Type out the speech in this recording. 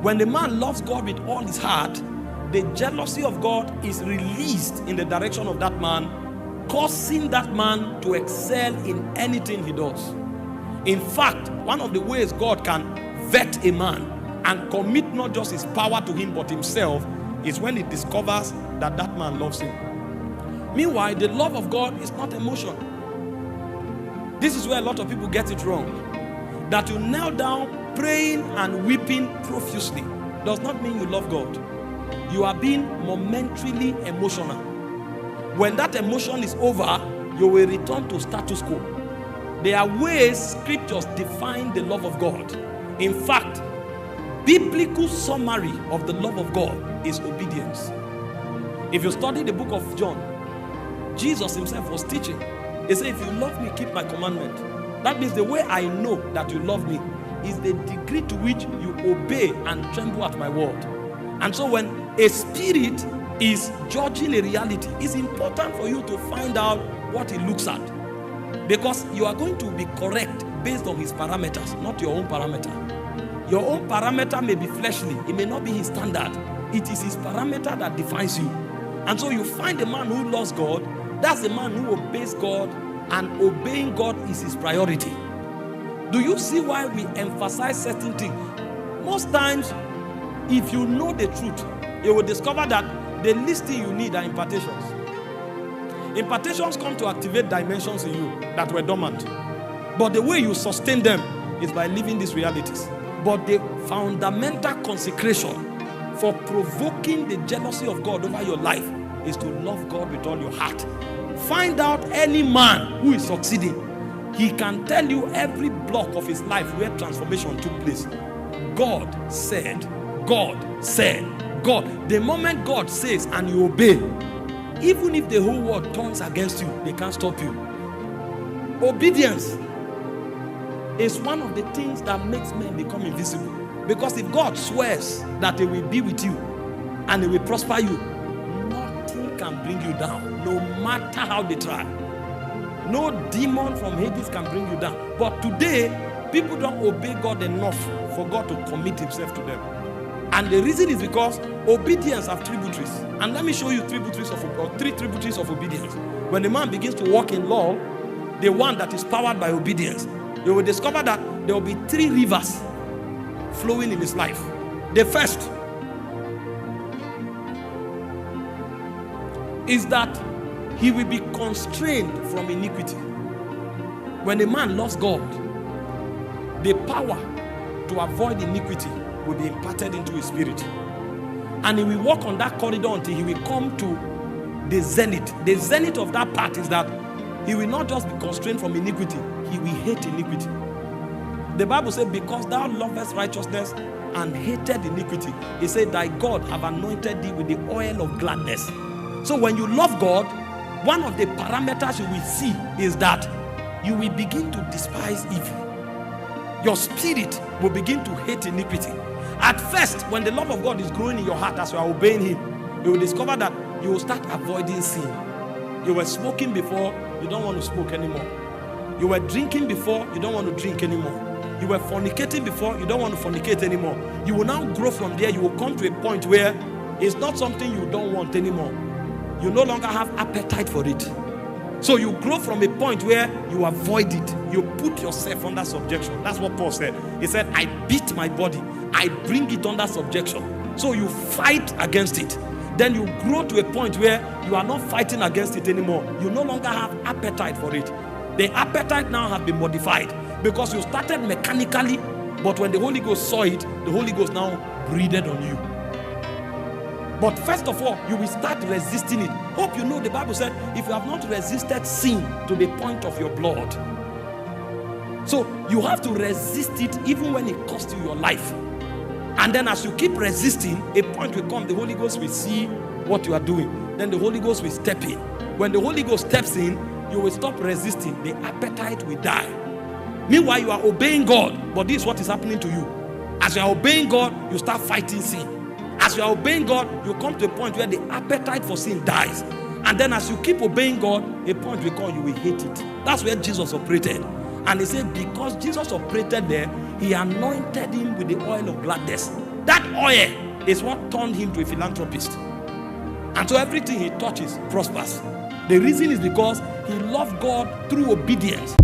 When the man loves God with all his heart, the jealousy of God is released in the direction of that man, causing that man to excel in anything he does. In fact, one of the ways God can vet a man and commit not just his power to him but himself is when he discovers that that man loves him. Meanwhile, the love of God is not emotion. This is where a lot of people get it wrong. That you kneel down praying and weeping profusely does not mean you love God. You are being momentarily emotional. When that emotion is over, you will return to status quo. There are ways scriptures define the love of God. In fact, biblical summary of the love of God is obedience. If you study the book of John, Jesus himself was teaching. He said, if you love me, keep my commandment. That means the way I know that you love me is the degree to which you obey and tremble at my word. And so when a spirit is judging a reality, it's important for you to find out what he looks at. Because you are going to be correct based on his parameters, not your own parameter. Your own parameter may be fleshly. It may not be his standard. It is his parameter that defines you. And so you find a man who loves God. That's the man who obeys God, and obeying God is his priority. Do you see why we emphasize certain things? Most times, if you know the truth, you will discover that the least thing you need are impartations. Impartations come to activate dimensions in you that were dormant. But the way you sustain them is by living these realities. But the fundamental consecration for provoking the jealousy of God over your life is to love God with all your heart. Find out any man who is succeeding. He can tell you every block of his life where transformation took place. God said, God said, God. The moment God says and you obey, even if the whole world turns against you, they can't stop you. Obedience is one of the things that makes men become invisible. Because if God swears that he will be with you and he will prosper you, nothing can bring you down, no matter how they try. No demon from Hades can bring you down. But today, people don't obey God enough for God to commit himself to them. And the reason is because obedience have tributaries. And let me show you three tributaries of obedience. When the man begins to walk in law, the one that is powered by obedience, you will discover that there will be 3 rivers flowing in his life. The first is that he will be constrained from iniquity. When a man loves God, the power to avoid iniquity will be imparted into his spirit. And he will walk on that corridor until he will come to the zenith. The zenith of that part is that he will not just be constrained from iniquity, he will hate iniquity. The Bible says, because thou lovest righteousness and hated iniquity, he said, thy God have anointed thee with the oil of gladness. So when you love God, one of the parameters you will see is that you will begin to despise evil. Your spirit will begin to hate iniquity. At first, when the love of God is growing in your heart as you are obeying him, you will discover that you will start avoiding sin. You were smoking before, you don't want to smoke anymore. You were drinking before, you don't want to drink anymore. You were fornicating before, you don't want to fornicate anymore. You will now grow from there. You will come to a point where it's not something you don't want anymore. You no longer have appetite for it. So you grow from a point where you avoid it. You put yourself under subjection. That's what Paul said. He said, I beat my body. I bring it under subjection. So you fight against it. Then you grow to a point where you are not fighting against it anymore. You no longer have appetite for it. The appetite now has been modified because you started mechanically, but when the Holy Ghost saw it, the Holy Ghost now breathed on you. But first of all, you will start resisting it. Hope you know the Bible said, if you have not resisted sin to the point of your blood. So you have to resist it even when it costs you your life. And then as you keep resisting, a point will come, the Holy Ghost will see what you are doing. Then the Holy Ghost will step in. When the Holy Ghost steps in, you will stop resisting. The appetite will die. Meanwhile, you are obeying God, but this is what is happening to you. As you are obeying God, you start fighting sin. As you are obeying God, you come to a point where the appetite for sin dies. And then as you keep obeying God, a point will come, you will hate it. That's where Jesus operated. And he said, because Jesus operated there, he anointed him with the oil of gladness. That oil is what turned him to a philanthropist. And so everything he touches prospers. The reason is because he loved God through obedience.